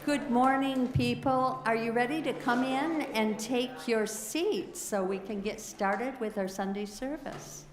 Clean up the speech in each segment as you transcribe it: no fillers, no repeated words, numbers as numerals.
Good morning, people. Are you ready to come in and take your seats so we can get started with our Sunday service?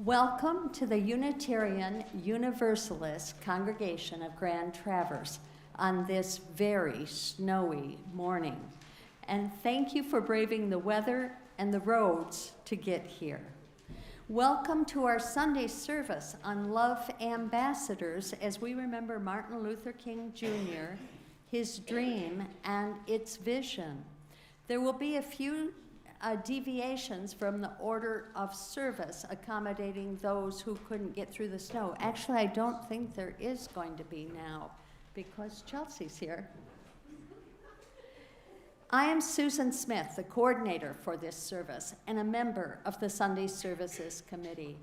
Welcome to the Unitarian Universalist congregation of Grand Traverse on this very snowy morning. And thank you for braving the weather and the roads to get here. Welcome to our Sunday service on Love Ambassadors as we remember Martin Luther King Jr., his dream, and its vision. There will be a few deviations from the order of service, accommodating those who couldn't get through the snow. Actually, I don't think there is going to be now because Chelsea's here. I am Susan Smith, the coordinator for this service and a member of the Sunday Services Committee.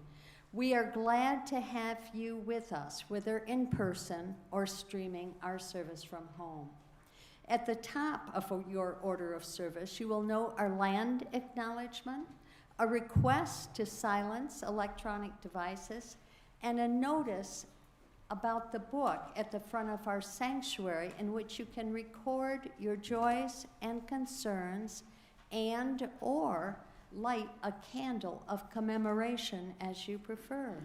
We are glad to have you with us, whether in person or streaming our service from home. At the top of your order of service, you will note our land acknowledgement, a request to silence electronic devices, and a notice about the book at the front of our sanctuary in which you can record your joys and concerns and or light a candle of commemoration as you prefer.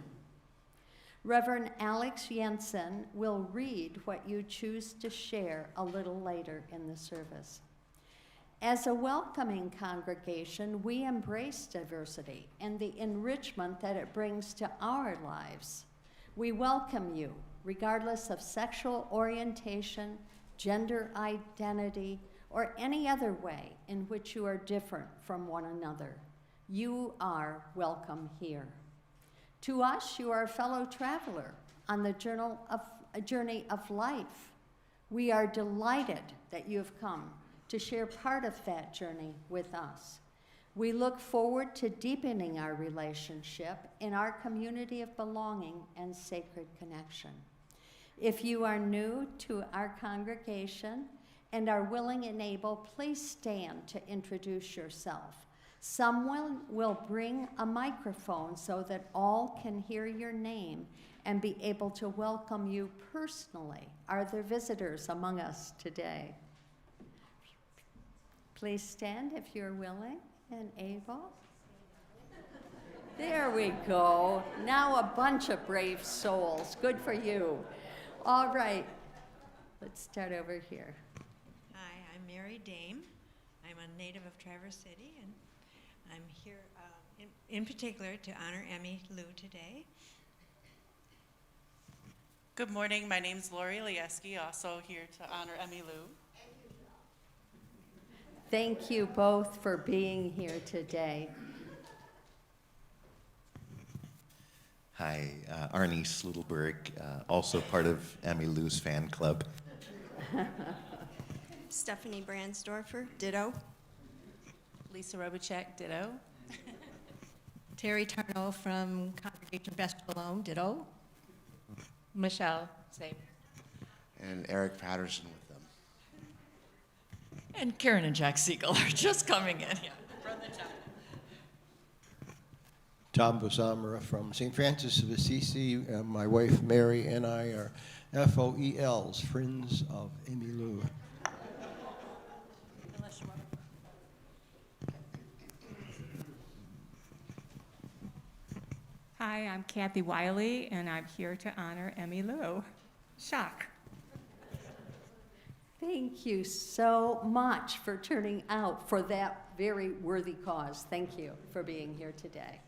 Reverend Alex Jensen will read what you choose to share a little later in the service. As a welcoming congregation, we embrace diversity and the enrichment that it brings to our lives. We welcome you, regardless of sexual orientation, gender identity, or any other way in which you are different from one another. You are welcome here. To us, you are a fellow traveler on the journey of life. We are delighted that you have come to share part of that journey with us. We look forward to deepening our relationship in our community of belonging and sacred connection. If you are new to our congregation and are willing and able, please stand to introduce yourself. Someone will bring a microphone so that all can hear your name and be able to welcome you personally. Are there visitors among us today? Please stand if you're willing and able. There we go. Now a bunch of brave souls. Good for you. All right. Let's start over here. Hi, I'm Mary Dame. I'm a native of Traverse City, and I'm here in particular to honor Emmy Lou today. Good morning, my name's Lori Lieski, also here to honor Emmy Lou. Thank you both for being here today. Hi, Arnie Sludelberg, also part of Emmy Lou's fan club. Stephanie Brandsdorfer, ditto. Lisa Robichek, ditto. Terry Tarno from Congregation Best Shalom, ditto. Michelle, same. And Eric Patterson with them. And Karen and Jack Siegel are just coming in. Yeah, from the top. Tom Bosamara from St. Francis of Assisi. My wife Mary and I are FOELs, Friends of Emmy Lou. Hi, I'm Kathy Wiley, and I'm here to honor Emmy Lou. Shock. Thank you so much for turning out for that very worthy cause. Thank you for being here today.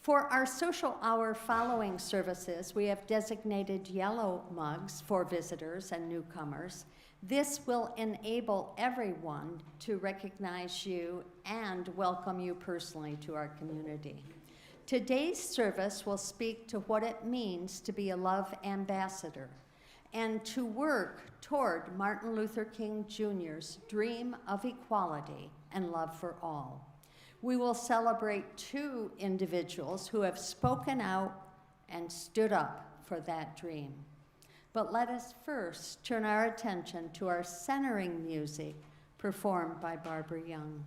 For our social hour following services, we have designated yellow mugs for visitors and newcomers. This will enable everyone to recognize you and welcome you personally to our community. Today's service will speak to what it means to be a love ambassador and to work toward Martin Luther King Jr.'s dream of equality and love for all. We will celebrate 2 individuals who have spoken out and stood up for that dream. But let us first turn our attention to our centering music performed by Barbara Young.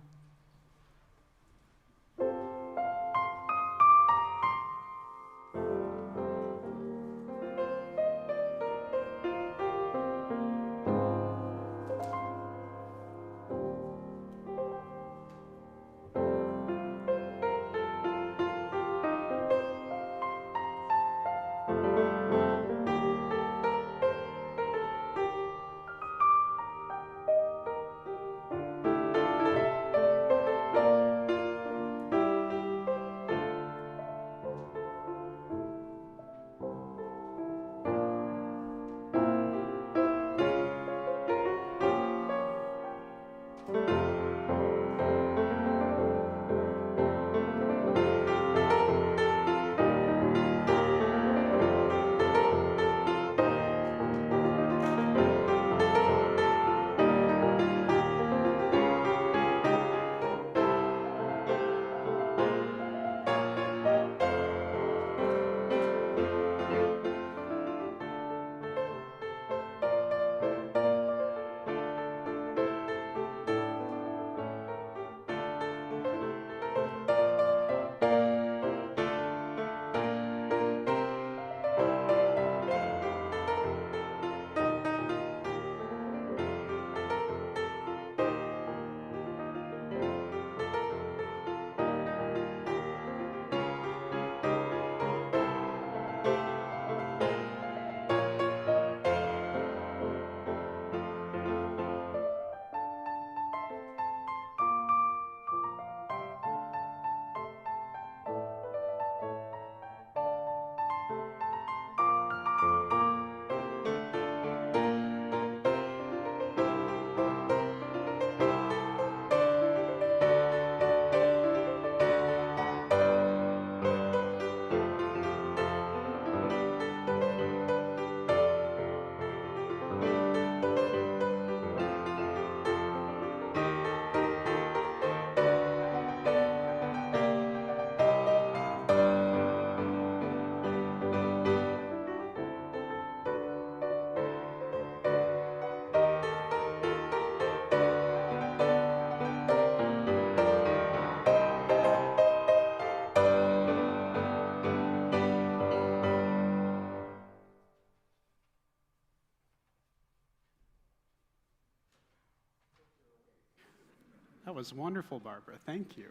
That was wonderful, Barbara. Thank you.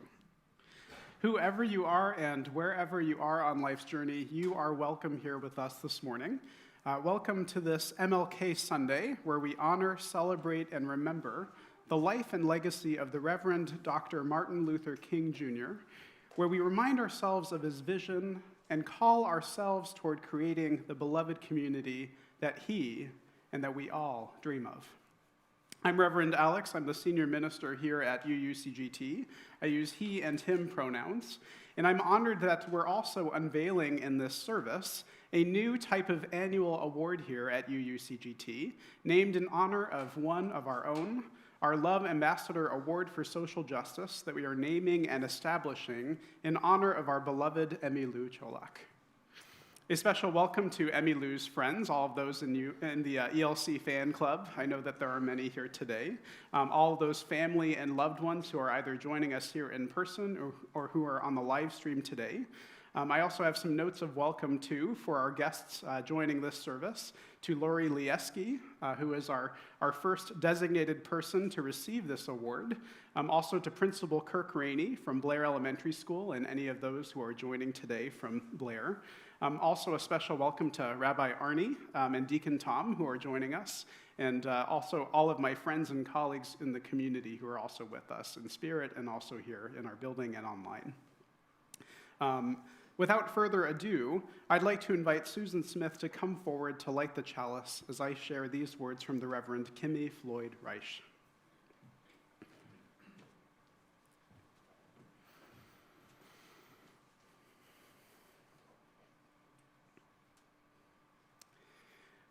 Whoever you are and wherever you are on life's journey, you are welcome here with us this morning. Welcome to this MLK Sunday, where we honor, celebrate, and remember the life and legacy of the Reverend Dr. Martin Luther King Jr., where we remind ourselves of his vision and call ourselves toward creating the beloved community that he and that we all dream of. I'm Reverend Alex. I'm the senior minister here at UUCGT. I use he and him pronouns, and I'm honored that we're also unveiling in this service a new type of annual award here at UUCGT, named in honor of one of our own, our Love Ambassador Award for Social Justice that we are naming and establishing in honor of our beloved Emmylou Cholak. A special welcome to Emmylou's friends, all of those in the ELC fan club. I know that there are many here today. All of those family and loved ones who are either joining us here in person or who are on the live stream today. I also have some notes of welcome, too, for our guests joining this service, to Lori Lieski, who is our first designated person to receive this award. Also to Principal Kirk Rainey from Blair Elementary School and any of those who are joining today from Blair. Also a special welcome to Rabbi Arnie and Deacon Tom, who are joining us, and also all of my friends and colleagues in the community who are also with us in spirit and also here in our building and online. Without further ado, I'd like to invite Susan Smith to come forward to light the chalice as I share these words from the Reverend Kimmy Floyd Reich.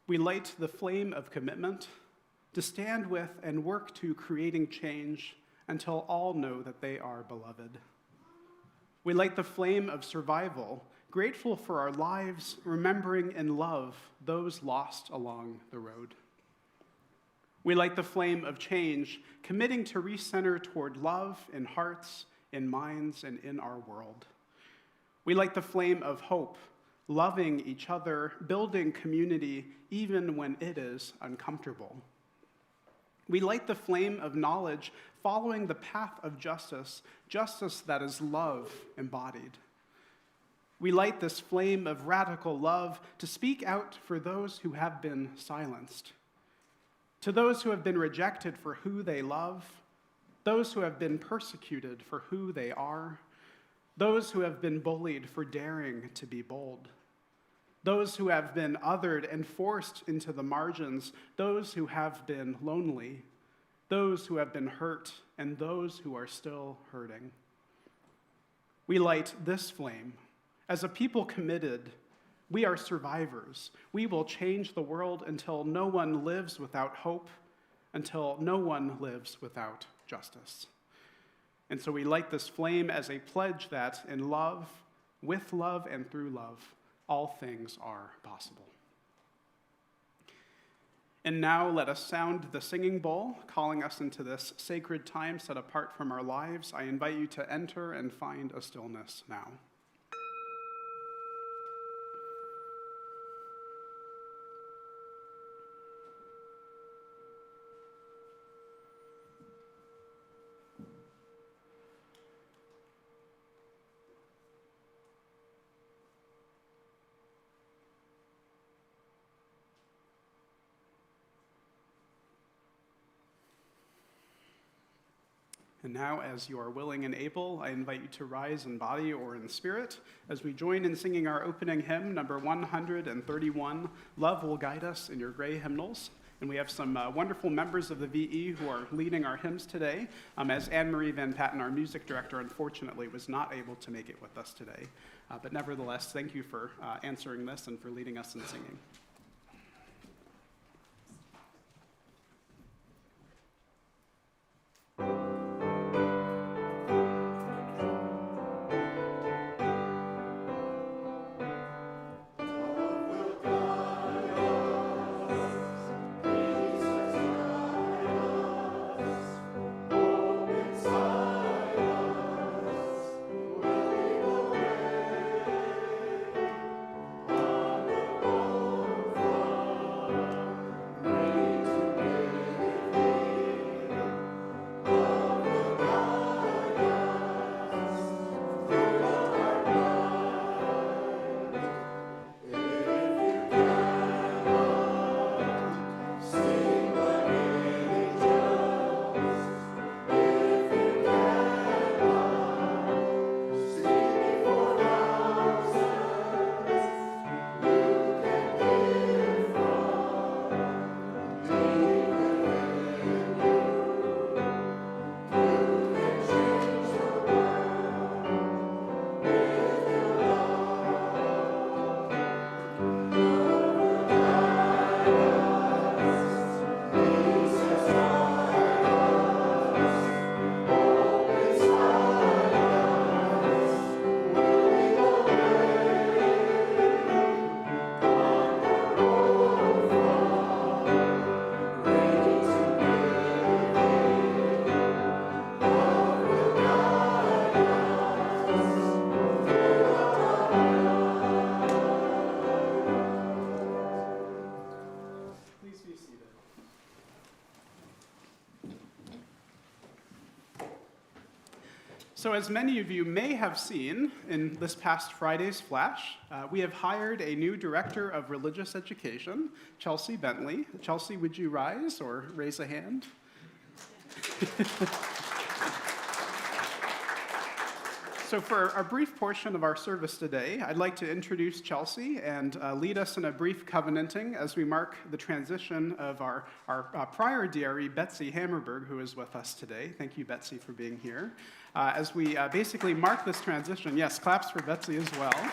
We light the flame of commitment to stand with and work to creating change until all know that they are beloved. We light the flame of survival, grateful for our lives, remembering and love those lost along the road. We light the flame of change, committing to recenter toward love in hearts, in minds, and in our world. We light the flame of hope, loving each other, building community, even when it is uncomfortable. We light the flame of knowledge, following the path of justice, justice that is love embodied. We light this flame of radical love to speak out for those who have been silenced, to those who have been rejected for who they love, those who have been persecuted for who they are, those who have been bullied for daring to be bold, those who have been othered and forced into the margins, those who have been lonely, those who have been hurt, and those who are still hurting. We light this flame. As a people committed, we are survivors. We will change the world until no one lives without hope, until no one lives without justice. And so we light this flame as a pledge that in love, with love, and through love, all things are possible. And now let us sound the singing bowl, calling us into this sacred time set apart from our lives. I invite you to enter and find a stillness now. And now, as you are willing and able, I invite you to rise in body or in spirit as we join in singing our opening hymn, number 131, Love Will Guide Us, in your gray hymnals. And we have some wonderful members of the VE who are leading our hymns today, as Anne-Marie Van Patten, our music director, unfortunately was not able to make it with us today. But nevertheless, thank you for answering this and for leading us in singing. So as many of you may have seen in this past Friday's flash, we have hired a new director of religious education, Chelsea Bentley. Chelsea, would you rise or raise a hand? So for a brief portion of our service today, I'd like to introduce Chelsea and lead us in a brief covenanting as we mark the transition of our prior DRE, Betsy Hammerberg, who is with us today. Thank you, Betsy, for being here. As we basically mark this transition, yes, claps for Betsy as well.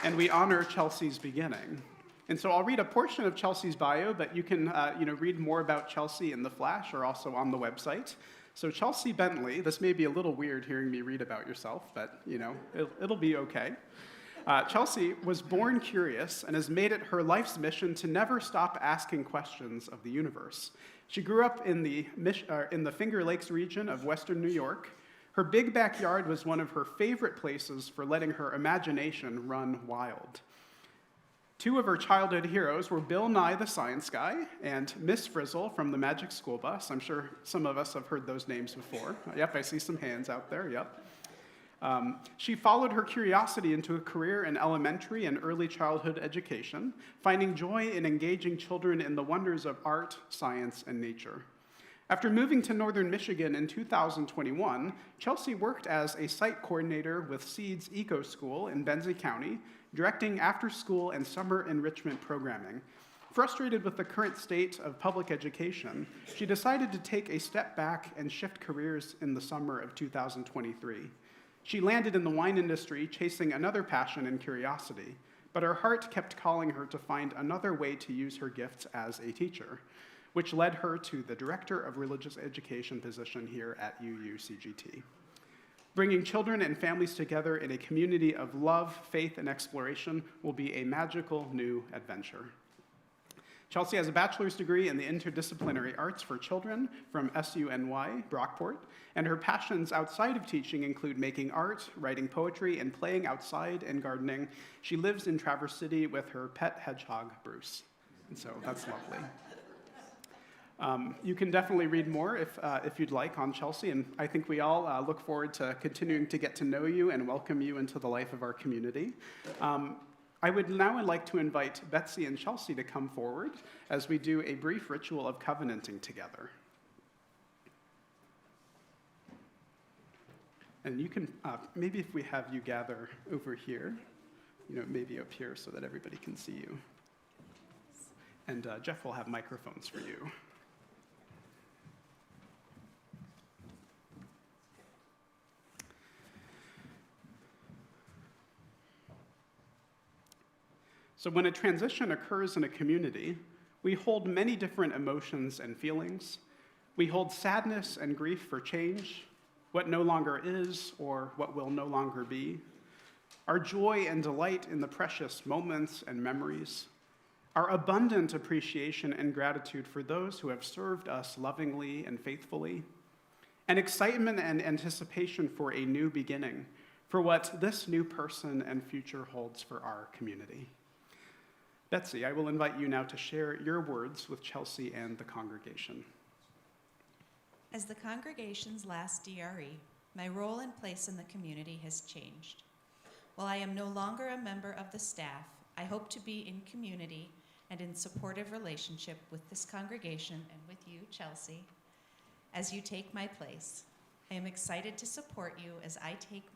And we honor Chelsea's beginning. And so I'll read a portion of Chelsea's bio, but you can read more about Chelsea in the flash or also on the website. So Chelsea Bentley, this may be a little weird hearing me read about yourself, but it'll be okay. Chelsea was born curious and has made it her life's mission to never stop asking questions of the universe. She grew up in the Finger Lakes region of Western New York. Her big backyard was one of her favorite places for letting her imagination run wild. Two of her childhood heroes were Bill Nye the Science Guy and Miss Frizzle from the Magic School Bus. I'm sure some of us have heard those names before. Yep, I see some hands out there, yep. She followed her curiosity into a career in elementary and early childhood education, finding joy in engaging children in the wonders of art, science, and nature. After moving to northern Michigan in 2021, Chelsea worked as a site coordinator with Seeds Eco School in Benzie County, directing after-school and summer enrichment programming. Frustrated with the current state of public education, she decided to take a step back and shift careers in the summer of 2023. She landed in the wine industry, chasing another passion and curiosity, but her heart kept calling her to find another way to use her gifts as a teacher, which led her to the Director of Religious Education position here at UUCGT. Bringing children and families together in a community of love, faith, and exploration will be a magical new adventure. Chelsea has a bachelor's degree in the interdisciplinary arts for children from SUNY Brockport, and her passions outside of teaching include making art, writing poetry, and playing outside and gardening. She lives in Traverse City with her pet hedgehog, Bruce, and so that's lovely. You can definitely read more if you'd like on Chelsea, and I think we all look forward to continuing to get to know you and welcome you into the life of our community. I would now like to invite Betsy and Chelsea to come forward as we do a brief ritual of covenanting together. And you can, maybe if we have you gather over here, maybe up here so that everybody can see you. And Jeff will have microphones for you. So when a transition occurs in a community, we hold many different emotions and feelings. We hold sadness and grief for change, what no longer is or what will no longer be, our joy and delight in the precious moments and memories, our abundant appreciation and gratitude for those who have served us lovingly and faithfully, and excitement and anticipation for a new beginning, for what this new person and future holds for our community. Betsy, I will invite you now to share your words with Chelsea and the congregation. As the congregation's last DRE, my role and place in the community has changed. While I am no longer a member of the staff, I hope to be in community and in supportive relationship with this congregation and with you, Chelsea, as you take my place. I am excited to support you as I take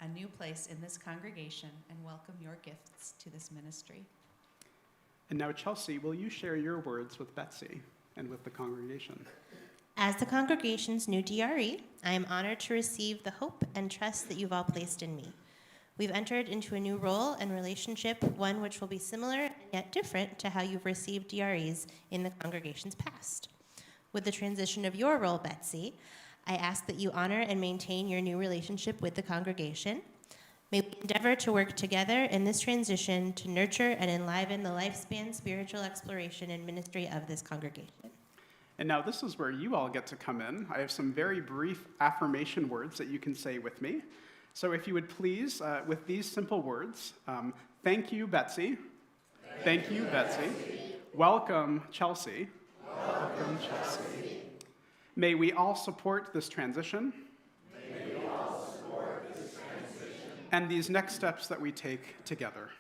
a new place in this congregation and welcome your gifts to this ministry. And now, Chelsea, will you share your words with Betsy and with the congregation? As the congregation's new DRE, I am honored to receive the hope and trust that you've all placed in me. We've entered into a new role and relationship, one which will be similar and yet different to how you've received DREs in the congregation's past. With the transition of your role, Betsy, I ask that you honor and maintain your new relationship with the congregation. May we endeavor to work together in this transition to nurture and enliven the lifespan spiritual exploration and ministry of this congregation. And now this is where you all get to come in. I have some very brief affirmation words that you can say with me. So if you would please, with these simple words, thank you, Betsy. Thank you, Betsy. Welcome, Chelsea. Welcome, Chelsea. May we all support this transition. And these next steps that we take together.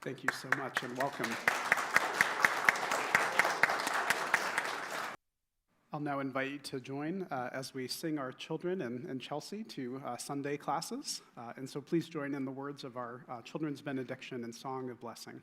Thank you so much and welcome. I'll now invite you to join as we sing our children and Chelsea to Sunday classes. And so please join in the words of our children's benediction and song of blessing.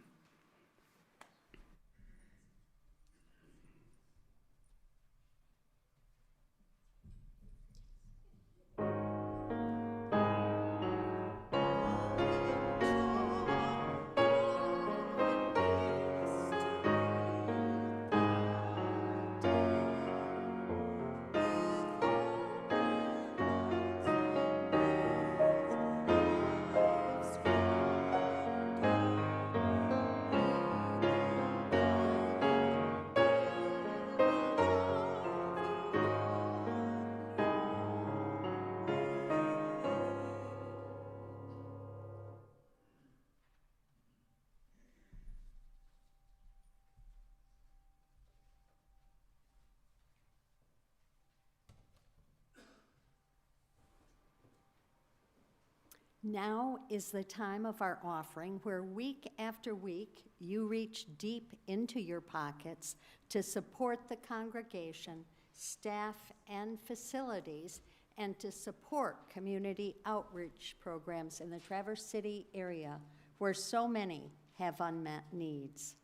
Now is the time of our offering where week after week you reach deep into your pockets to support the congregation, staff, and facilities, and to support community outreach programs in the Traverse City area where so many have unmet needs.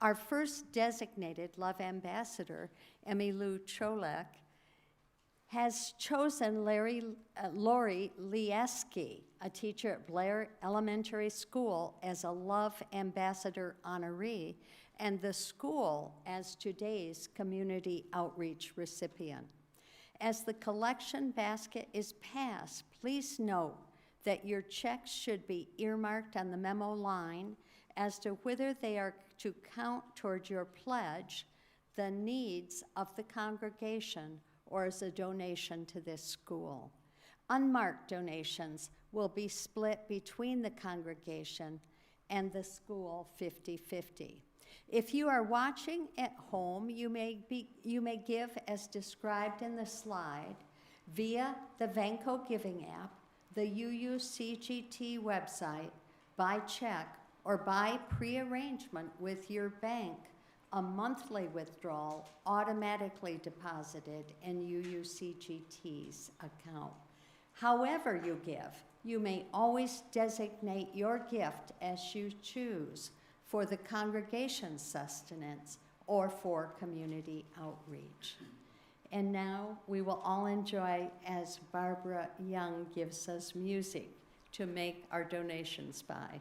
Our first designated Love Ambassador, Emmylou Cholek, has chosen Lori Lieski, a teacher at Blair Elementary School, as a Love Ambassador honoree, and the school as today's community outreach recipient. As the collection basket is passed, please note that your checks should be earmarked on the memo line as to whether they are to count toward your pledge, the needs of the congregation, or as a donation to this school. Unmarked donations will be split between the congregation and the school 50-50. If you are watching at home, you may give as described in the slide via the Vanco Giving app, the UUCGT website, by check, or by pre-arrangement with your bank, a monthly withdrawal automatically deposited in UUCGT's account. However you give, you may always designate your gift as you choose for the congregation's sustenance or for community outreach. And now we will all enjoy as Barbara Young gives us music to make our donations by.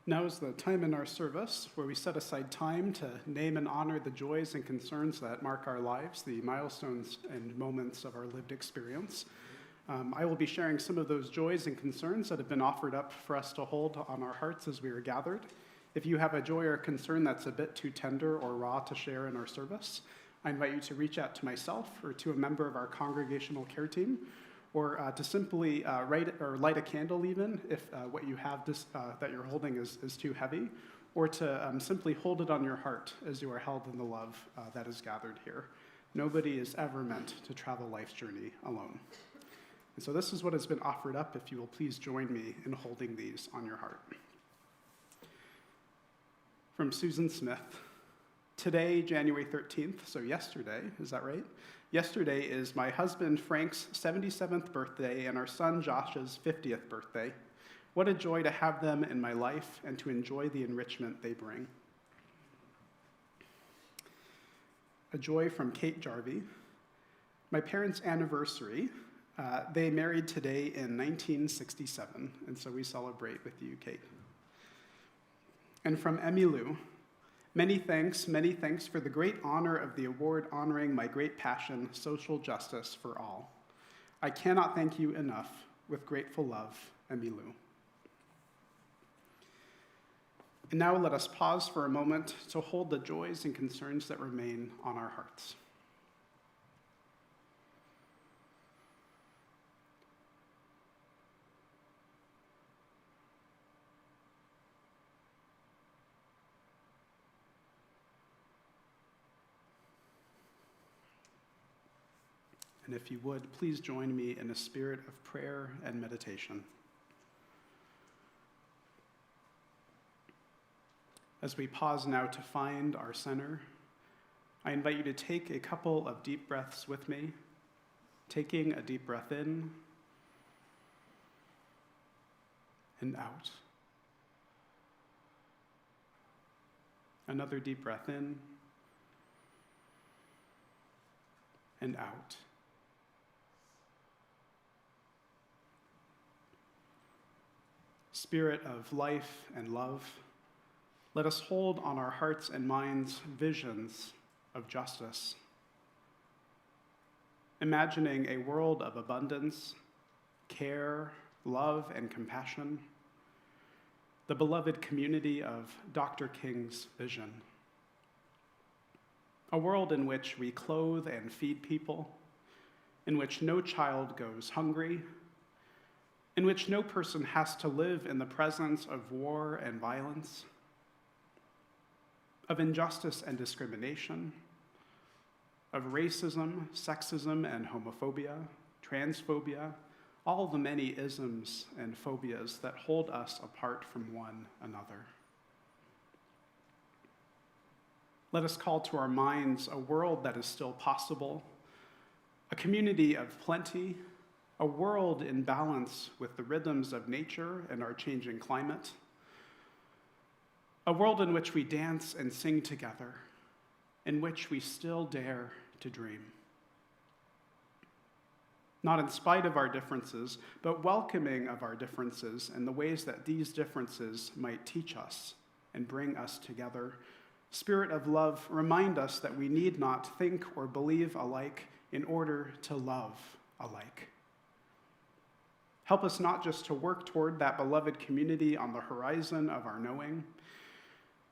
Now is the time in our service where we set aside time to name and honor the joys and concerns that mark our lives, the milestones and moments of our lived experience. I will be sharing some of those joys and concerns that have been offered up for us to hold on our hearts as we are gathered. If you have a joy or concern that's a bit too tender or raw to share in our service, I invite you to reach out to myself or to a member of our congregational care team, or to simply light a candle even if what you have that you're holding is too heavy, or to simply hold it on your heart as you are held in the love that is gathered here. Nobody is ever meant to travel life's journey alone. And so this is what has been offered up, if you will please join me in holding these on your heart. From Susan Smith. Today, January 13th, so yesterday, is that right? Yesterday is my husband Frank's 77th birthday and our son Josh's 50th birthday. What a joy to have them in my life and to enjoy the enrichment they bring. A joy from Kate Jarvie. My parents' anniversary, they married today in 1967, and so we celebrate with you, Kate. And from Emmylou. Many thanks for the great honor of the award honoring my great passion, social justice for all. I cannot thank you enough. With grateful love, Emmylou. And now let us pause for a moment to hold the joys and concerns that remain on our hearts. And if you would, please join me in a spirit of prayer and meditation. As we pause now to find our center, I invite you to take a couple of deep breaths with me, taking a deep breath in and out. Another deep breath in and out. Spirit of life and love, let us hold on our hearts and minds visions of justice, imagining a world of abundance, care, love, and compassion, the beloved community of Dr. King's vision. A world in which we clothe and feed people, in which no child goes hungry, in which no person has to live in the presence of war and violence, of injustice and discrimination, of racism, sexism, and homophobia, transphobia, all the many isms and phobias that hold us apart from one another. Let us call to our minds a world that is still possible, a community of plenty, a world in balance with the rhythms of nature and our changing climate, a world in which we dance and sing together, in which we still dare to dream. Not in spite of our differences, but welcoming of our differences and the ways that these differences might teach us and bring us together. Spirit of love, remind us that we need not think or believe alike in order to love alike. Help us not just to work toward that beloved community on the horizon of our knowing.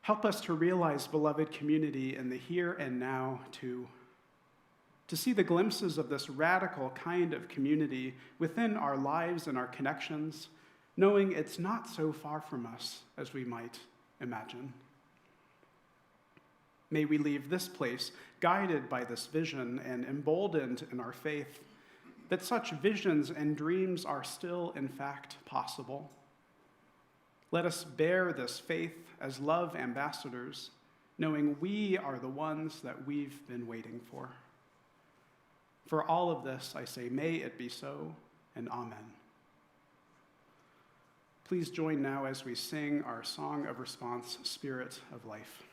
Help us to realize beloved community in the here and now too. To see the glimpses of this radical kind of community within our lives and our connections, knowing it's not so far from us as we might imagine. May we leave this place guided by this vision and emboldened in our faith that such visions and dreams are still, in fact, possible. Let us bear this faith as love ambassadors, knowing we are the ones that we've been waiting for. For all of this, I say, may it be so, and amen. Please join now as we sing our song of response, Spirit of Life.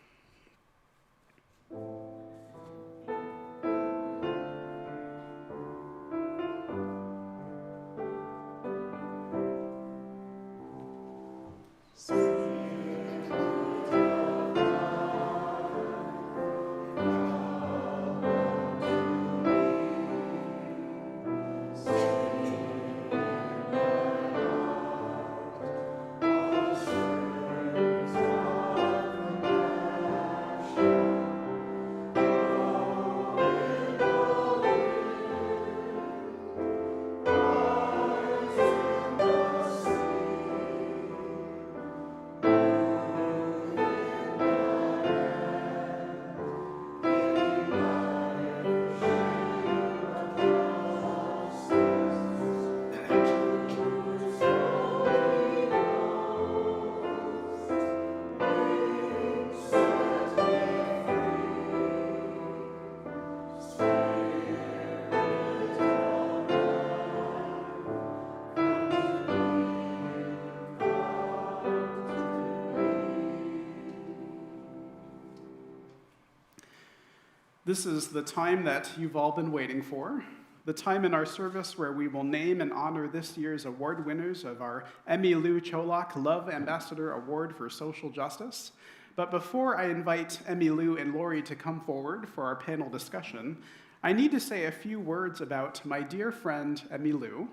This is the time that you've all been waiting for, the time in our service where we will name and honor this year's award winners of our Emmy Lou Cholak Love Ambassador Award for Social Justice. But before I invite Emmy Lou and Lori to come forward for our panel discussion, I need to say a few words about my dear friend Emmy Lou,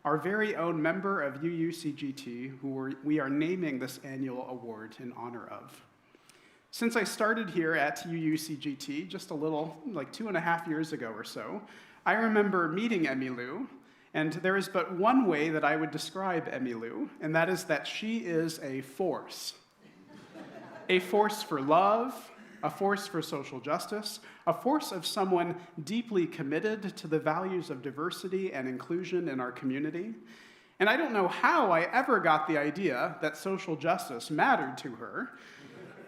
our very own member of UUCGT, who we are naming this annual award in honor of. Since I started here at UUCGT just a little, like 2.5 years ago or so, I remember meeting Emmy Lou, and there is but one way that I would describe Emmy Lou, and that is that she is a force. A force for love, a force for social justice, a force of someone deeply committed to the values of diversity and inclusion in our community. And I don't know how I ever got the idea that social justice mattered to her.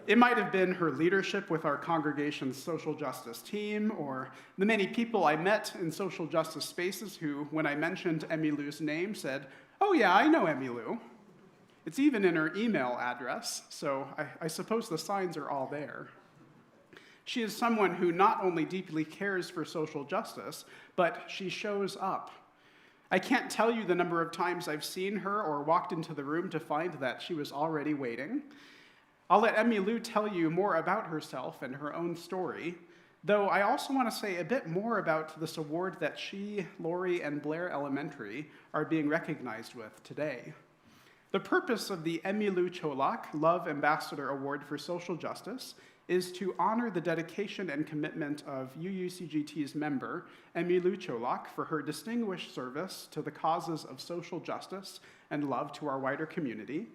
It might have been her leadership with our congregation's social justice team, or the many people I met in social justice spaces who, when I mentioned Emmylou's name, said, "Oh yeah, I know Emmylou." It's even in her email address, so I suppose the signs are all there. She is someone who not only deeply cares for social justice, but she shows up. I can't tell you the number of times I've seen her or walked into the room to find that she was already waiting. I'll let Emmylou tell you more about herself and her own story, though I also want to say a bit more about this award that she, Lori, and Blair Elementary are being recognized with today. The purpose of the Emmylou Cholak Love Ambassador Award for Social Justice is to honor the dedication and commitment of UUCGT's member, Emmylou Cholak, for her distinguished service to the causes of social justice and love to our wider community.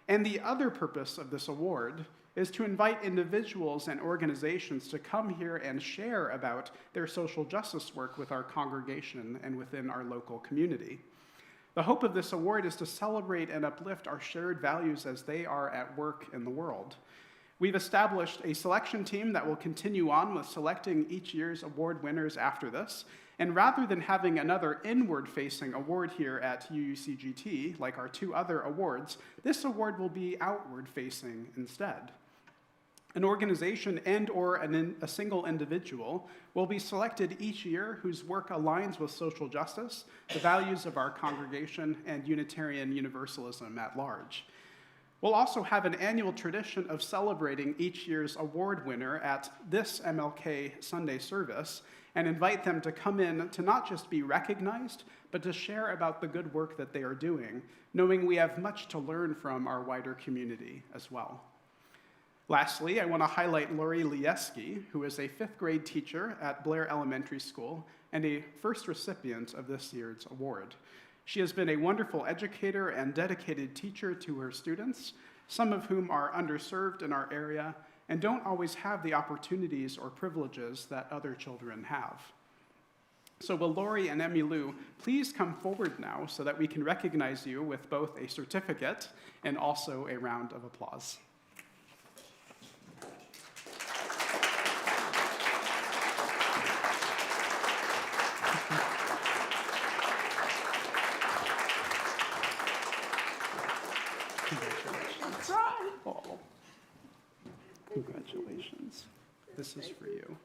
And the other purpose of this award is to invite individuals and organizations to come here and share about their social justice work with our congregation and within our local community. The hope of this award is to celebrate and uplift our shared values as they are at work in the world. We've established a selection team that will continue on with selecting each year's award winners after this, and rather than having another inward-facing award here at UUCGT, like our two other awards, this award will be outward-facing instead. An organization and/or a single individual will be selected each year whose work aligns with social justice, the values of our congregation, and Unitarian Universalism at large. We'll also have an annual tradition of celebrating each year's award winner at this MLK Sunday service and invite them to come in to not just be recognized, but to share about the good work that they are doing, knowing we have much to learn from our wider community as well. Lastly, I want to highlight Lori Lieski, who is a 5th grade teacher at Blair Elementary School and a first recipient of this year's award. She has been a wonderful educator and dedicated teacher to her students, some of whom are underserved in our area and don't always have the opportunities or privileges that other children have. So will Lori and Emmylou please come forward now so that we can recognize you with both a certificate and also a round of applause. Oh. Congratulations. This is for you.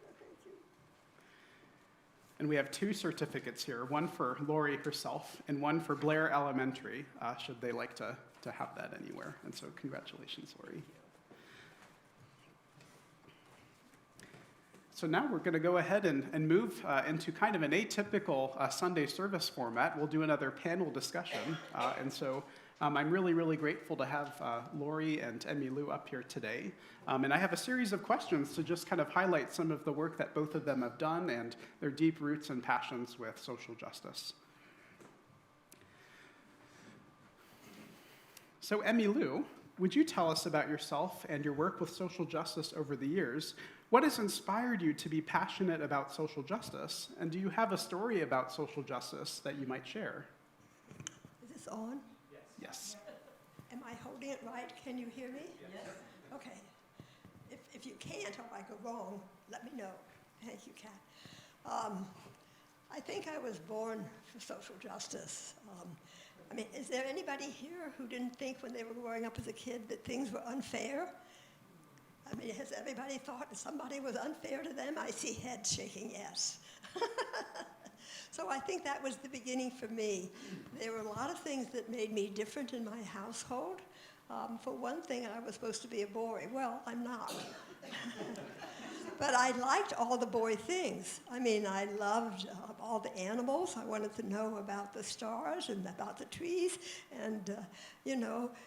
And we have 2 certificates here, one for Lori herself and one for Blair Elementary, should they like to have that anywhere. And so congratulations, Lori. So now we're going to go ahead and move into kind of an atypical Sunday service format. We'll do another panel discussion. I'm really, really grateful to have Lori and Emmylou up here today. And I have a series of questions to just kind of highlight some of the work that both of them have done and their deep roots and passions with social justice. So Emmylou, would you tell us about yourself and your work with social justice over the years? What has inspired you to be passionate about social justice? And do you have a story about social justice that you might share? Is this on? Yes. Am I holding it right? Can you hear me? Yes. Okay. If you can't or I go wrong, let me know. Thank you, Kat. I think I was born for social justice. Is there anybody here who didn't think when they were growing up as a kid that things were unfair? Has everybody thought somebody was unfair to them? I see heads shaking yes. So I think that was the beginning for me. There were a lot of things that made me different in my household. For one thing, I was supposed to be a boy. Well, I'm not. But I liked all the boy things. I loved all the animals. I wanted to know about the stars and about the trees and,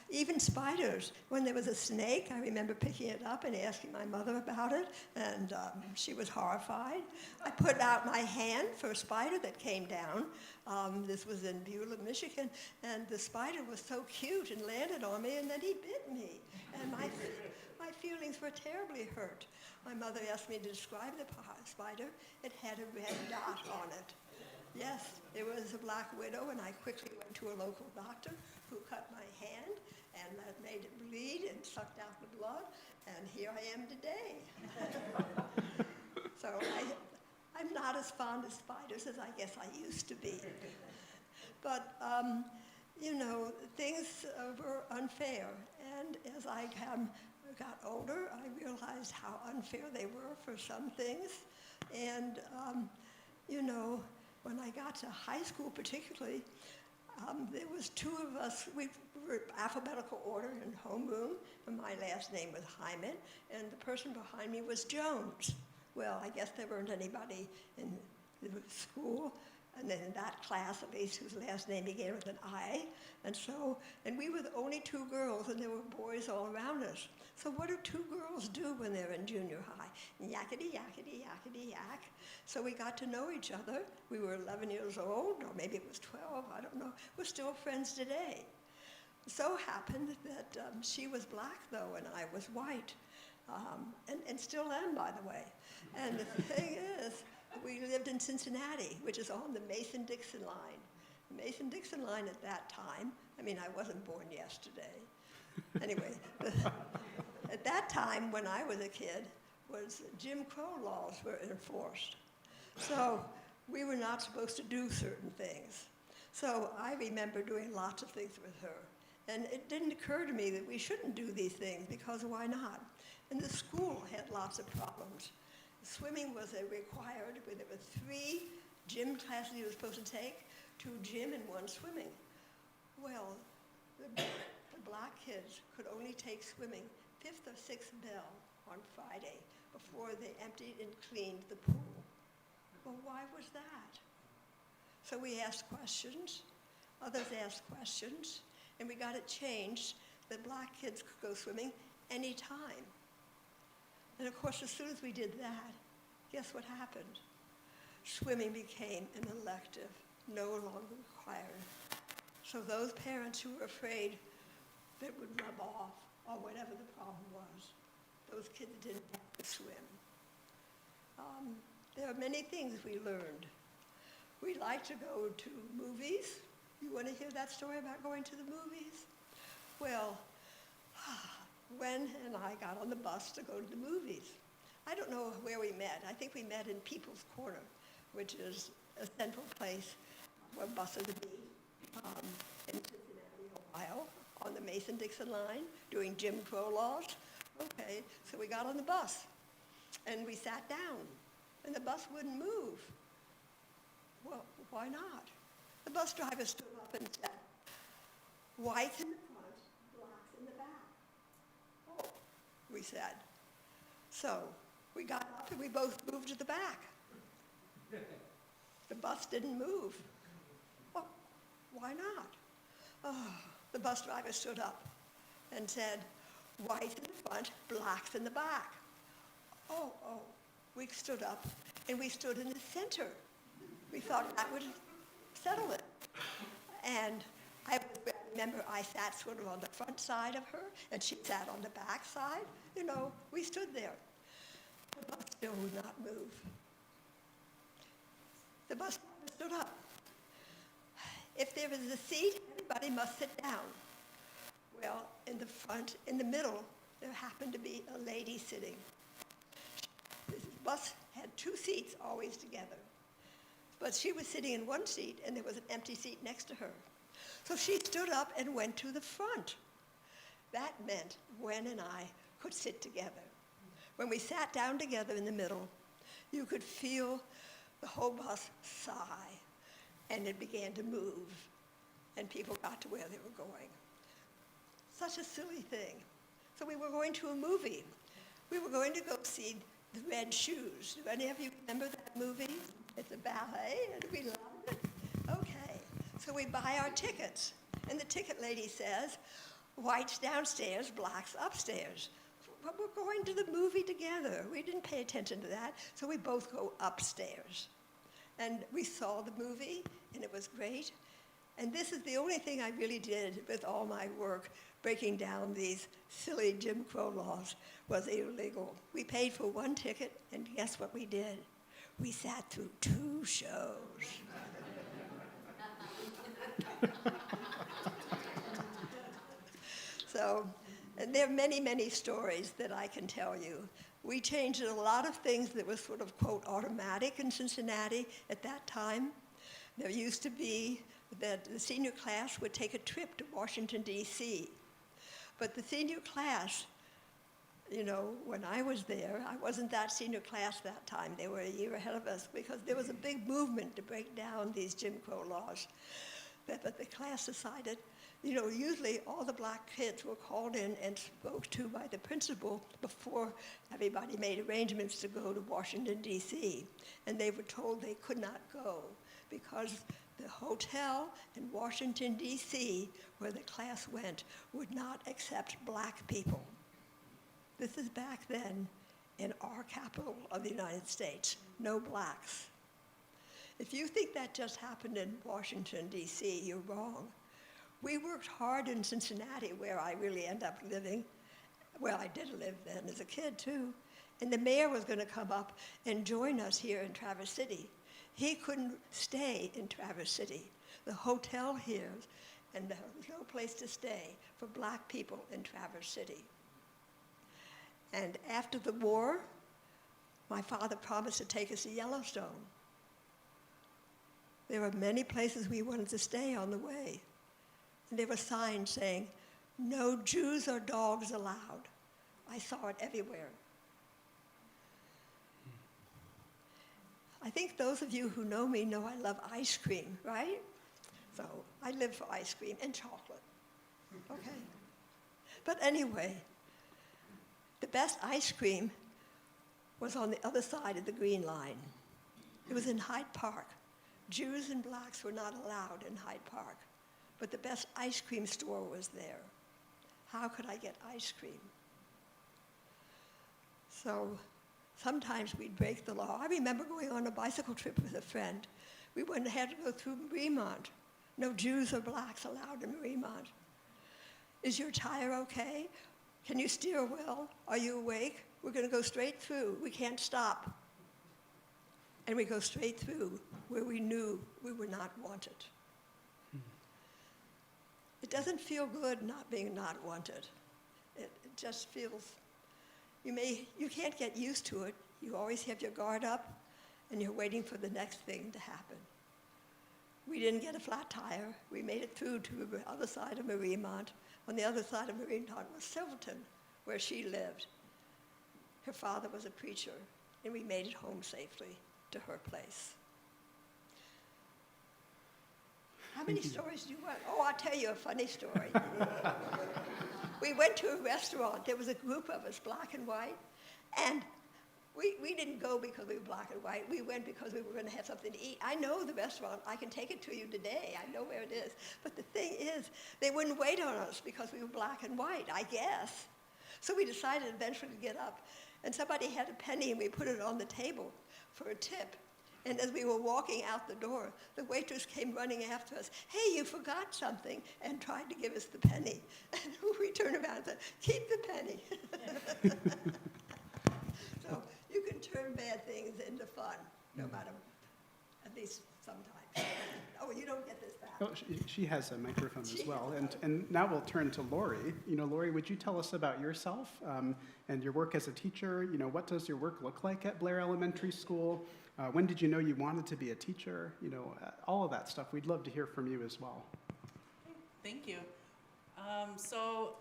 even spiders. When there was a snake, I remember picking it up and asking my mother about it, and she was horrified. I put out my hand for a spider that came down. This was in Beulah, Michigan, and the spider was so cute and landed on me, and then he bit me. And My feelings were terribly hurt. My mother asked me to describe the spider. It had a red dot on it. Yes, it was a black widow, and I quickly went to a local doctor who cut my hand and that made it bleed and sucked out the blood, and here I am today. So I'm not as fond of spiders as I guess I used to be. But, you know, things were unfair, and as I got older, I realized how unfair they were for some things. And, you know, when I got to high school particularly, there was two of us, we were alphabetical order in homeroom, and my last name was Hyman, and the person behind me was Jones. Well, I guess there weren't anybody in the school, and then in that class at least, whose last name began with an I, and we were the only two girls, and there were boys all around us. So what do two girls do when they're in junior high? Yakety, yakety, yakety, yak. So we got to know each other. We were 11 years old, or maybe it was 12, I don't know. We're still friends today. So happened that she was black, though, and I was white, and still am, by the way. And the thing is, we lived in Cincinnati, which is on the Mason-Dixon line. The Mason-Dixon line at that time, I mean, I wasn't born yesterday. Anyway, at that time, when I was a kid, was Jim Crow laws were enforced. So we were not supposed to do certain things. So I remember doing lots of things with her. And it didn't occur to me that we shouldn't do these things, because why not? And the school had lots of problems. Swimming was required, where there were 3 gym classes you were supposed to take, 2 gym and 1 swimming. Well, the black kids could only take swimming 5th or 6th bell on Friday before they emptied and cleaned the pool. Well, why was that? So we asked questions, others asked questions, and we got it changed that black kids could go swimming anytime. And of course, as soon as we did that, guess what happened? Swimming became an elective, no longer required. So those parents who were afraid that it would rub off, or whatever the problem was, those kids didn't have to swim. There are many things we learned. We like to go to movies. You want to hear that story about going to the movies? Well, Gwen and I got on the bus to go to the movies. I don't know where we met. I think we met in People's Corner, which is a central place where buses would be in Cincinnati, Ohio, on the Mason-Dixon line, doing Jim Crow laws. Okay, so we got on the bus, and we sat down, and the bus wouldn't move. Well, why not? The bus driver stood up and said, whites in the front, blacks in the back. Oh, we said. So we got up and we both moved to the back. The bus didn't move. Well, why not? Oh, the bus driver stood up and said, whites in the front, blacks in the back. Oh, we stood up and we stood in the center. We thought that would settle it. And I remember I sat sort of on the front side of her, and she sat on the back side. You know, we stood there. The bus still would not move. The bus stood up. If there was a seat, everybody must sit down. Well, in the front, in the middle, there happened to be a lady sitting. The bus had 2 seats always together. But she was sitting in one seat, and there was an empty seat next to her. So she stood up and went to the front. That meant Gwen and I could sit together. When we sat down together in the middle, you could feel the whole bus sigh, and it began to move, and people got to where they were going. Such a silly thing. So we were going to a movie. We were going to go see The Red Shoes. Do any of you remember that movie? It's a ballet, and we loved it. Okay, so we buy our tickets, and the ticket lady says, whites downstairs, blacks upstairs. But we're going to the movie together. We didn't pay attention to that, so we both go upstairs. And we saw the movie, and it was great. And this is the only thing I really did with all my work, breaking down these silly Jim Crow laws, was illegal. We paid for one ticket, and guess what we did? We sat through 2 shows. So, and there are many, many stories that I can tell you. We changed a lot of things that was sort of, quote, automatic in Cincinnati at that time. There used to be that the senior class would take a trip to Washington, D.C. But the senior class, you know, when I was there, I wasn't that senior class that time. They were a year ahead of us because there was a big movement to break down these Jim Crow laws. But the class decided, you know, usually all the black kids were called in and spoke to by the principal before everybody made arrangements to go to Washington, D.C. And they were told they could not go because the hotel in Washington, D.C., where the class went, would not accept black people. This is back then in our capital of the United States, no blacks. If you think that just happened in Washington, D.C., you're wrong. We worked hard in Cincinnati, where I really ended up living. Well, I did live then as a kid, too. And the mayor was going to come up and join us here in Traverse City. He couldn't stay in Traverse City. The hotel here, and there was no place to stay for black people in Traverse City. And after the war, my father promised to take us to Yellowstone. There were many places we wanted to stay on the way. And there were signs saying, "No Jews or dogs allowed." I saw it everywhere. I think those of you who know me know I love ice cream, right? So I live for ice cream and chocolate, okay? But anyway, the best ice cream was on the other side of the Green Line. It was in Hyde Park. Jews and blacks were not allowed in Hyde Park, but the best ice cream store was there. How could I get ice cream? So sometimes we'd break the law. I remember going on a bicycle trip with a friend. We had to go through Mariemont. No Jews or blacks allowed in Mariemont. Is your tire okay? Can you steer well? Are you awake? We're going to go straight through. We can't stop. And we go straight through where we knew we were not wanted. It doesn't feel good not being not wanted. It just feels, you can't get used to it. You always have your guard up and you're waiting for the next thing to happen. We didn't get a flat tire. We made it through to the other side of Mariemont. On the other side of Mariemont was Silverton, where she lived. Her father was a preacher, and we made it home safely to her place. How many stories do you want? Oh, I'll tell you a funny story. We went to a restaurant. There was a group of us, black and white, and we didn't go because we were black and white. We went because we were going to have something to eat. I know the restaurant. I can take it to you today. I know where it is. But the thing is, they wouldn't wait on us because we were black and white, I guess. So we decided eventually to get up. And somebody had a penny, and we put it on the table for a tip. And as we were walking out the door, the waitress came running after us. "Hey, you forgot something," and tried to give us the penny. And we turned around and said, "Keep the penny." So you can turn bad things into fun, no matter, at least sometimes. Oh, you don't get this back. Oh, she has a microphone as well. And now we'll turn to Lori. You know, Lori, would you tell us about yourself and your work as a teacher? You know, what does your work look like at Blair Elementary School? When did you know you wanted to be a teacher? You know, all of that stuff. We'd love to hear from you as well. Thank you. So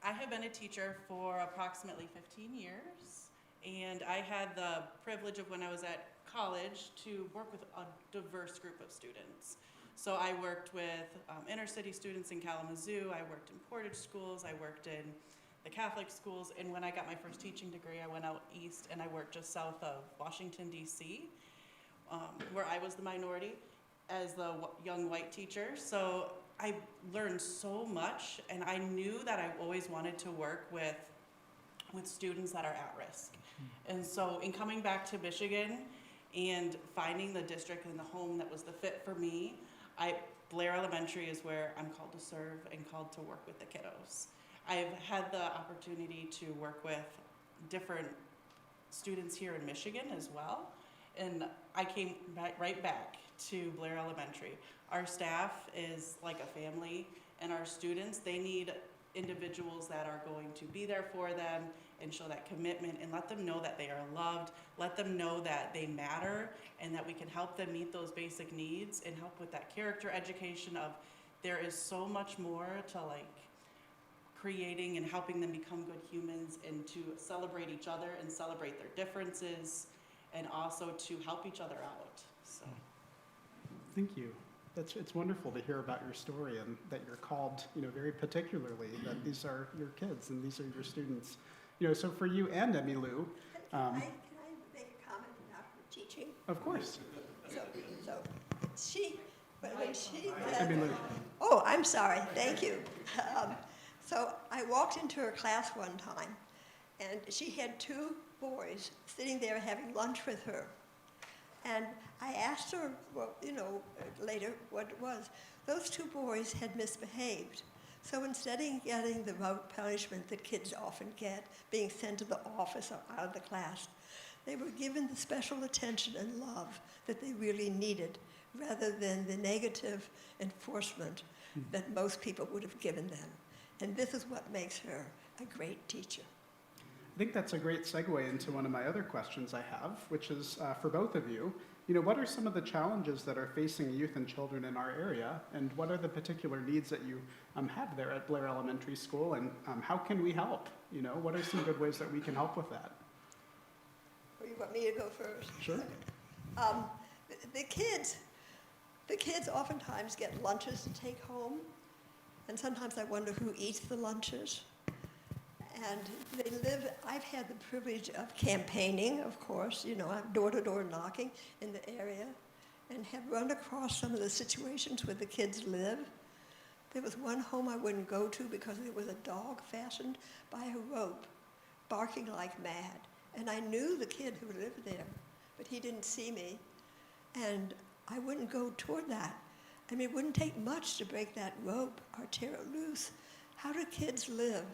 I have been a teacher for approximately 15 years, and I had the privilege of, when I was at college, to work with a diverse group of students. So I worked with inner city students in Kalamazoo, I worked in Portage schools, I worked in the Catholic schools, and when I got my first teaching degree, I went out east and I worked just south of Washington, D.C., where I was the minority as the young white teacher. So I learned so much, and I knew that I always wanted to work with students that are at risk. And so in coming back to Michigan and finding the district and the home that was the fit for me, I Blair Elementary is where I'm called to serve and called to work with the kiddos. I've had the opportunity to work with different students here in Michigan as well, and I came right back to Blair Elementary. Our staff is like a family, and our students, they need individuals that are going to be there for them and show that commitment and let them know that they are loved, let them know that they matter, and that we can help them meet those basic needs and help with that character education of there is so much more to like creating and helping them become good humans and to celebrate each other and celebrate their differences and also to help each other out. So. Thank you. It's wonderful to hear about your story and that you're called, very particularly, that these are your kids and these are your students. So for you and Emmylou. Can I make a comment about her teaching? Of course. So when she Emmylou. Oh, I'm sorry, thank you. So I walked into her class one time, and she had two boys sitting there having lunch with her. And I asked her, later what it was. Those two boys had misbehaved. So instead of getting the rote punishment that kids often get, being sent to the office or out of the class, they were given the special attention and love that they really needed, rather than the negative enforcement that most people would have given them. And this is what makes her a great teacher. I think that's a great segue into one of my other questions I have, which is for both of you. What are some of the challenges that are facing youth and children in our area, and what are the particular needs that you have there at Blair Elementary School, and how can we help? What are some good ways that we can help with that? Or you want me to go first? Sure. The kids oftentimes get lunches to take home, and sometimes I wonder who eats the lunches. And I've had the privilege of campaigning, of course, I'm door-to-door knocking in the area, and have run across some of the situations where the kids live. There was one home I wouldn't go to because there was a dog fastened by a rope, barking like mad. And I knew the kid who lived there, but he didn't see me, and I wouldn't go toward that. It wouldn't take much to break that rope or tear it loose. How do kids live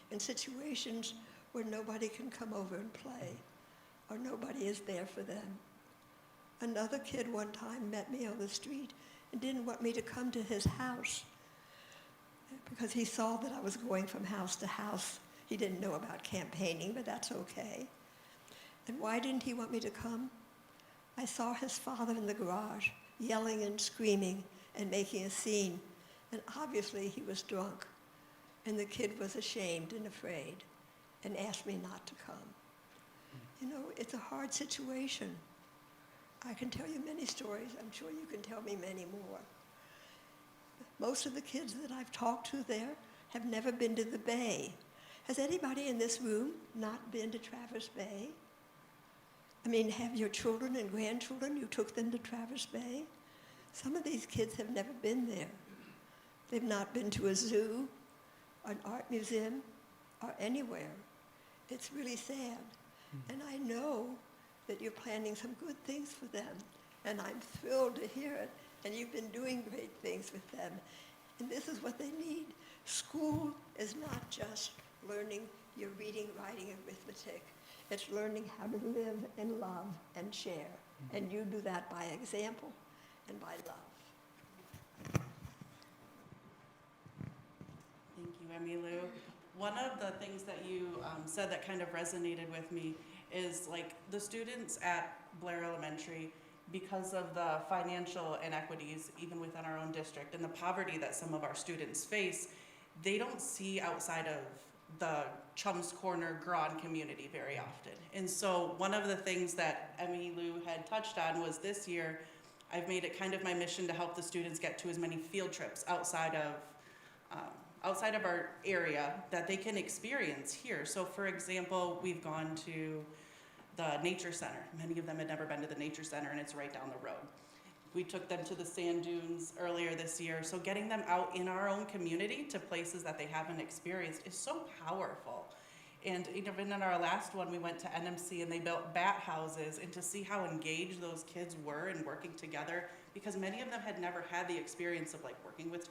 in situations where nobody can come over and play, or nobody is there for them? Another kid one time met me on the street and didn't want me to come to his house because he saw that I was going from house to house. He didn't know about campaigning, but that's okay. And why didn't he want me to come? I saw his father in the garage yelling and screaming and making a scene, and obviously he was drunk. And the kid was ashamed and afraid and asked me not to come. It's a hard situation. I can tell you many stories. I'm sure you can tell me many more. Most of the kids that I've talked to there have never been to the Bay. Has anybody in this room not been to Traverse Bay? Have your children and grandchildren, you took them to Traverse Bay? Some of these kids have never been there. They've not been to a zoo, an art museum, or anywhere. It's really sad. And I know that you're planning some good things for them, and I'm thrilled to hear it, and you've been doing great things with them. And this is what they need. School is not just learning your reading, writing, and arithmetic. It's learning how to live and love and share. And you do that by example and by love. Thank you, Emmylou. One of the things that you said that kind of resonated with me is the students at Blair Elementary, because of the financial inequities even within our own district and the poverty that some of our students face, they don't see outside of the Chum's Corner Grand community very often. And so one of the things that Emmylou had touched on was this year, I've made it kind of my mission to help the students get to as many field trips outside of our area that they can experience here. So for example, we've gone to the Nature Center. Many of them had never been to the Nature Center, and it's right down the road. We took them to the sand dunes earlier this year. So getting them out in our own community to places that they haven't experienced is so powerful. And even in our last one, we went to NMC and they built bat houses, and to see how engaged those kids were in working together, because many of them had never had the experience of like working with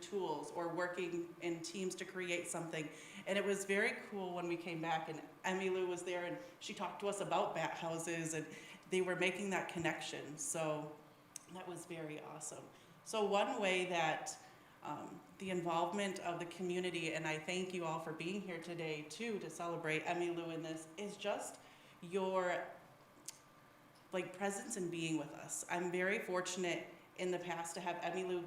tools or working in teams to create something. And it was very cool when we came back and Emmylou was there and she talked to us about bat houses, and they were making that connection. So that was very awesome. So one way that the involvement of the community, and I thank you all for being here today too to celebrate Emmylou in this, is just your like presence and being with us. I'm very fortunate in the past to have Emmylou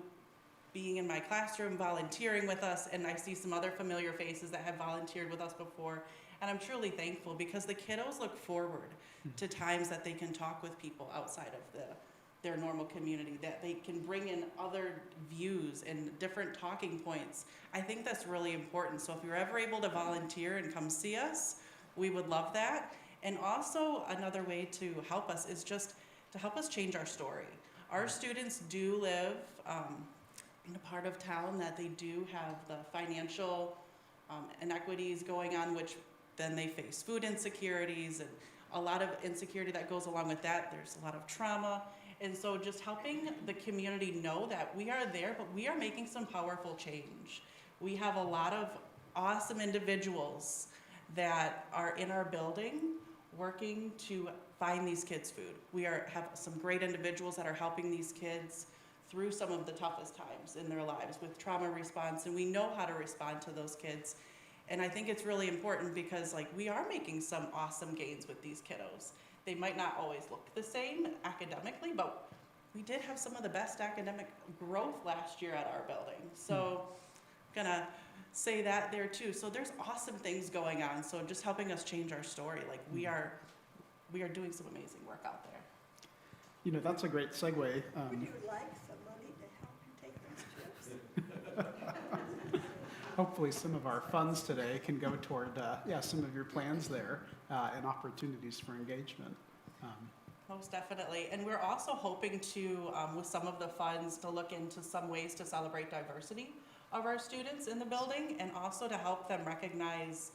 being in my classroom, volunteering with us, and I see some other familiar faces that have volunteered with us before. And I'm truly thankful because the kiddos look forward to times that they can talk with people outside of their normal community, that they can bring in other views and different talking points. I think that's really important. So if you're ever able to volunteer and come see us, we would love that. And also another way to help us is just to help us change our story. Our students do live in a part of town that they do have the financial inequities going on, which then they face food insecurities and a lot of insecurity that goes along with that. There's a lot of trauma. And so just helping the community know that we are there, but we are making some powerful change. We have a lot of awesome individuals that are in our building working to find these kids food. We have some great individuals that are helping these kids through some of the toughest times in their lives with trauma response, and we know how to respond to those kids. And I think it's really important because like we are making some awesome gains with these kiddos. They might not always look the same academically, but we did have some of the best academic growth last year at our building. So I'm gonna say that there too. So there's awesome things going on. So just helping us change our story. Like we are doing some amazing work out there. You know, that's a great segue. Would you like some money to help you take those trips? Hopefully some of our funds today can go toward some of your plans there and opportunities for engagement. Most definitely. And we're also hoping to, with some of the funds, to look into some ways to celebrate diversity of our students in the building, and also to help them recognize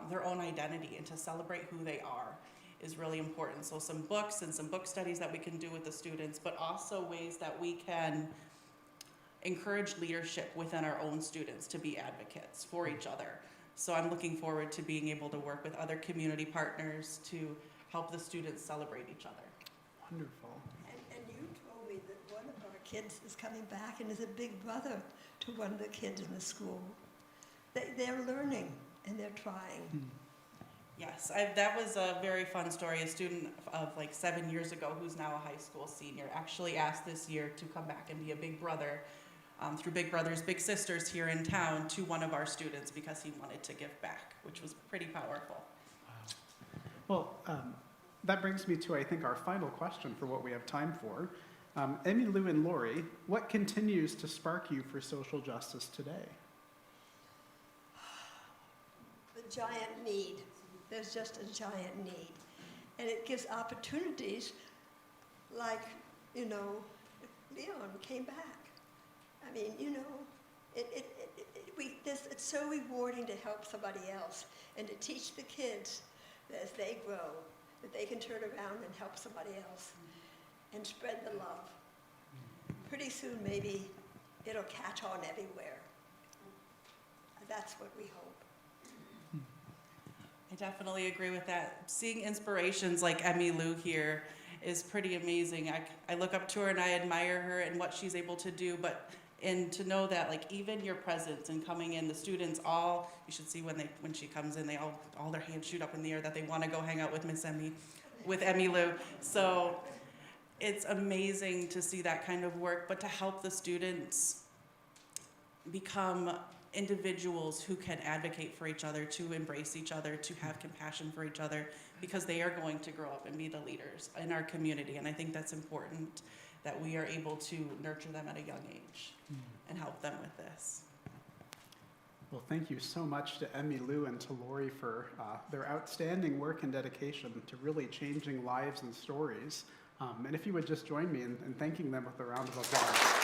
their own identity and to celebrate who they are is really important. So some books and some book studies that we can do with the students, but also ways that we can encourage leadership within our own students to be advocates for each other. So I'm looking forward to being able to work with other community partners to help the students celebrate each other. Wonderful. And you told me that one of our kids is coming back and is a big brother to one of the kids in the school. They're learning and they're trying. Yes, that was a very fun story. A student of like 7 years ago who's now a high school senior actually asked this year to come back and be a big brother through Big Brothers Big Sisters here in town to one of our students because he wanted to give back, which was pretty powerful. Wow. Well, that brings me to, I think, our final question for what we have time for. Emmylou and Lori, what continues to spark you for social justice today? The giant need. There's just a giant need. And it gives opportunities like, Leon came back. I mean, it's so rewarding to help somebody else and to teach the kids that as they grow, that they can turn around and help somebody else and spread the love. Pretty soon, maybe it'll catch on everywhere. That's what we hope. I definitely agree with that. Seeing inspirations like Emmylou here is pretty amazing. I look up to her and I admire her and what she's able to do, and to know that like even your presence and coming in, the students all, you should see when she comes in, they all their hands shoot up in the air that they want to go hang out with with Emmylou. So it's amazing to see that kind of work, but to help the students become individuals who can advocate for each other, to embrace each other, to have compassion for each other, because they are going to grow up and be the leaders in our community. And I think that's important that we are able to nurture them at a young age and help them with this. Well, thank you so much to Emmylou and to Lori for their outstanding work and dedication to really changing lives and stories. And if you would just join me in thanking them with a round of applause.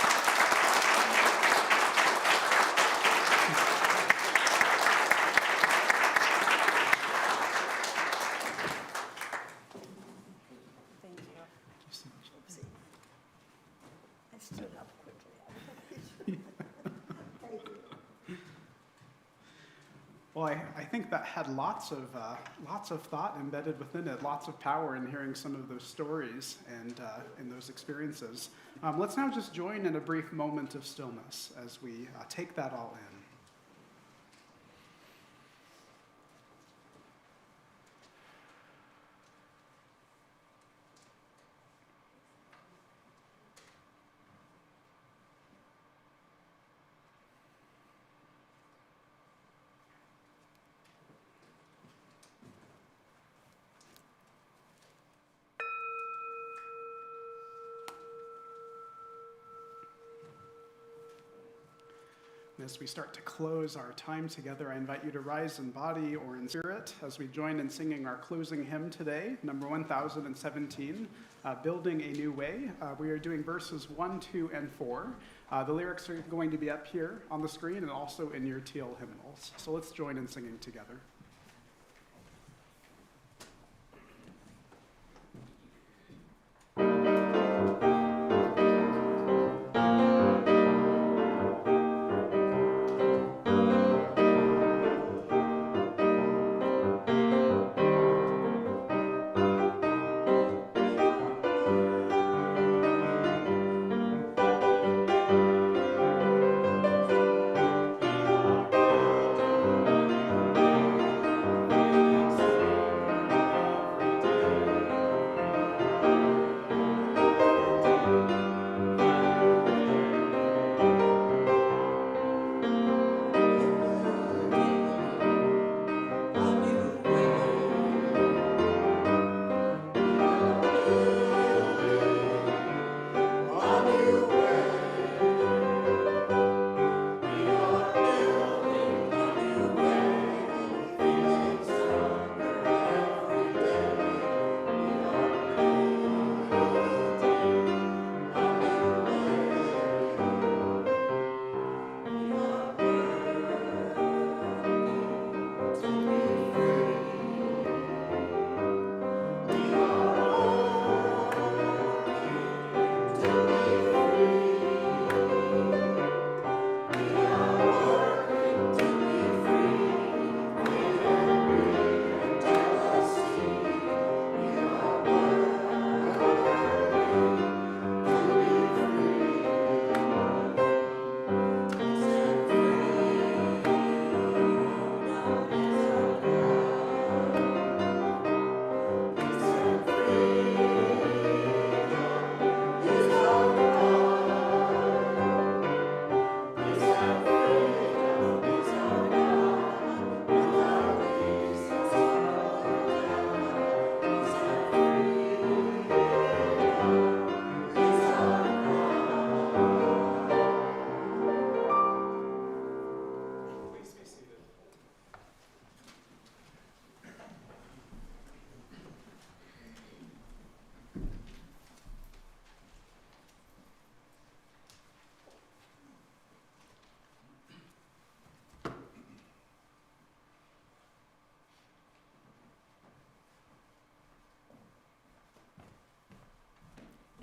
Well, I think that had lots of thought embedded within it, lots of power in hearing some of those stories and those experiences. Let's now just join in a brief moment of stillness as we take that all in. As we start to close our time together, I invite you to rise in body or in spirit as we join in singing our closing hymn today, number 1017, Building a New Way. We are doing verses 1, 2, and 4. The lyrics are going to be up here on the screen and also in your teal hymnals. So let's join in singing together.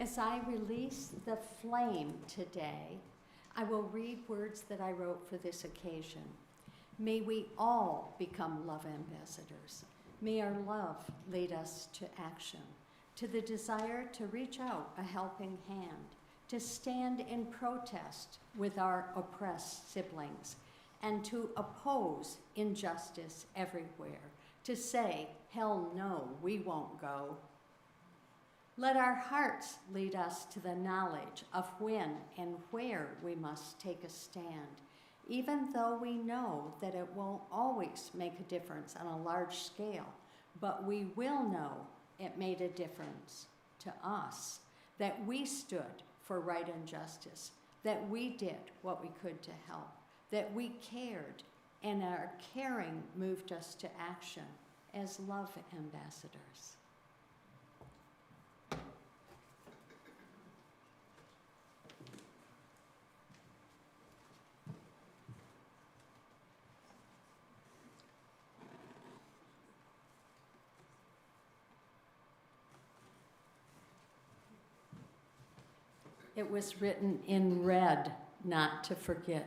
As I release the flame today, I will read words that I wrote for this occasion. May we all become love ambassadors. May our love lead us to action, to the desire to reach out a helping hand, to stand in protest with our oppressed siblings, and to oppose injustice everywhere, to say, hell no, we won't go. Let our hearts lead us to the knowledge of when and where we must take a stand, even though we know that it won't always make a difference on a large scale, but we will know it made a difference to us, that we stood for right and justice, that we did what we could to help, that we cared, and our caring moved us to action as love ambassadors. It was written in red, not to forget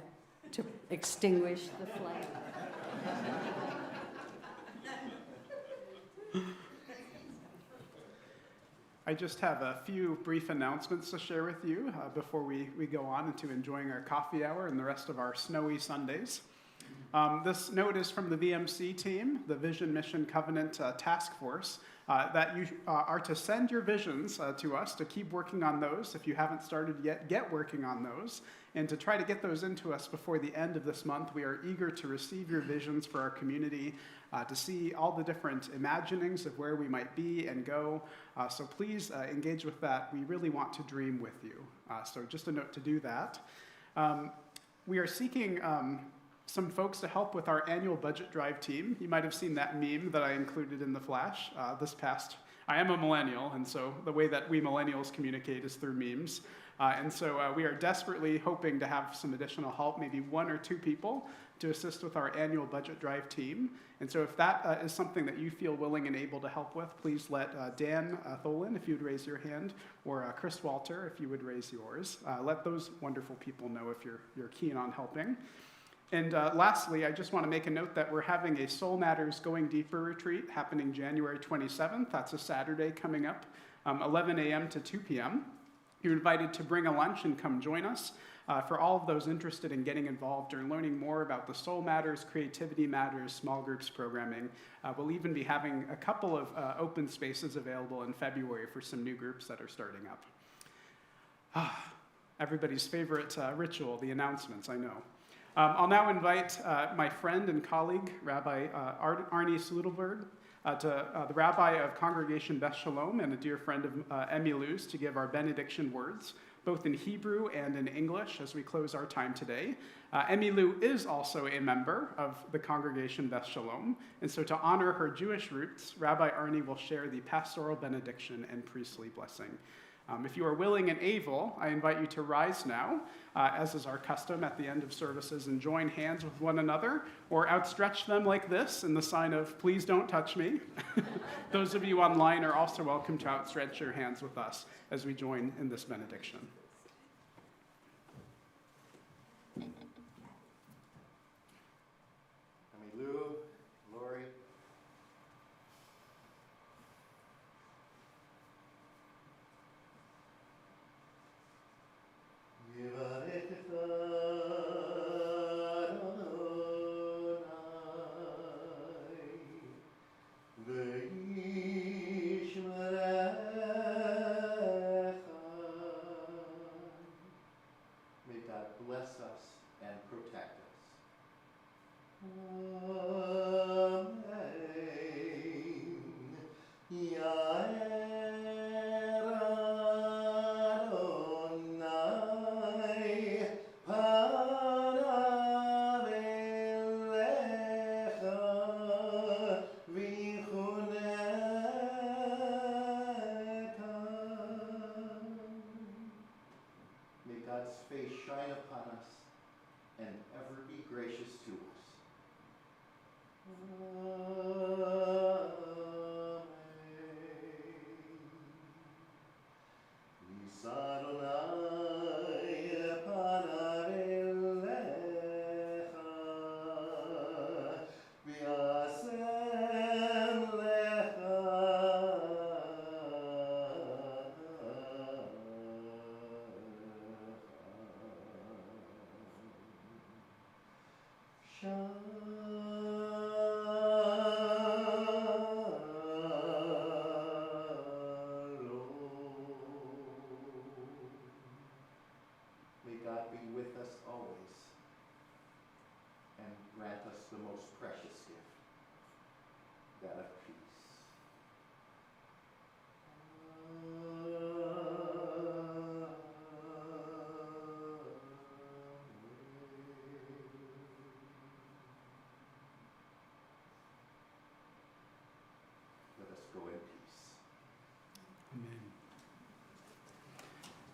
to extinguish the flame. I just have a few brief announcements to share with you before we go on into enjoying our coffee hour and the rest of our snowy Sundays. This note is from the VMC team, the Vision Mission Covenant Task Force, that you are to send your visions to us, to keep working on those. If you haven't started yet, get working on those, and to try to get those into us before the end of this month. We are eager to receive your visions for our community, to see all the different imaginings of where we might be and go. So please engage with that. We really want to dream with you. So just a note to do that. We are seeking some folks to help with our annual budget drive team. You might have seen that meme that I included in the flash I am a millennial, and so the way that we millennials communicate is through memes. And so we are desperately hoping to have some additional help, maybe 1 or 2 people, to assist with our annual budget drive team. And so if that is something that you feel willing and able to help with, please let Dan Tholin, if you would raise your hand, or Chris Walter, if you would raise yours. Let those wonderful people know if you're keen on helping. And lastly, I just want to make a note that we're having a Soul Matters Going Deeper retreat happening January 27th. That's a Saturday coming up, 11 a.m. to 2 p.m. You're invited to bring a lunch and come join us. For all of those interested in getting involved or learning more about the Soul Matters, Creativity Matters, small groups programming, we'll even be having a couple of open spaces available in February for some new groups that are starting up. Everybody's favorite ritual, the announcements, I know. I'll now invite my friend and colleague, Rabbi Arnie Sludelberg, the rabbi of Congregation Beth Shalom and a dear friend of Emmy Lou's, to give our benediction words, both in Hebrew and in English, as we close our time today. Emmy Lou is also a member of the Congregation Beth Shalom, and so to honor her Jewish roots, Rabbi Arnie will share the pastoral benediction and priestly blessing. If you are willing and able, I invite you to rise now, as is our custom at the end of services, and join hands with one another, or outstretch them like this in the sign of, please don't touch me. Those of you online are also welcome to outstretch your hands with us as we join in this benediction. Lou, Lori. May God bless us and protect us. May God's face shine upon us and ever be gracious to us. May God be with us always and grant us the most precious gift, that of peace. Let us go in peace. Amen.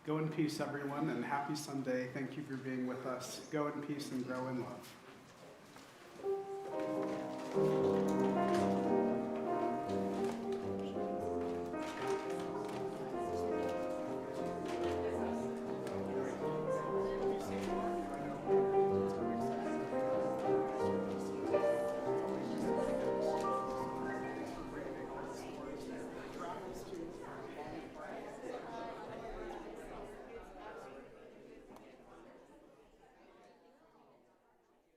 Go in peace, everyone, and happy Sunday. Thank you for being with us. Go in peace and grow in love.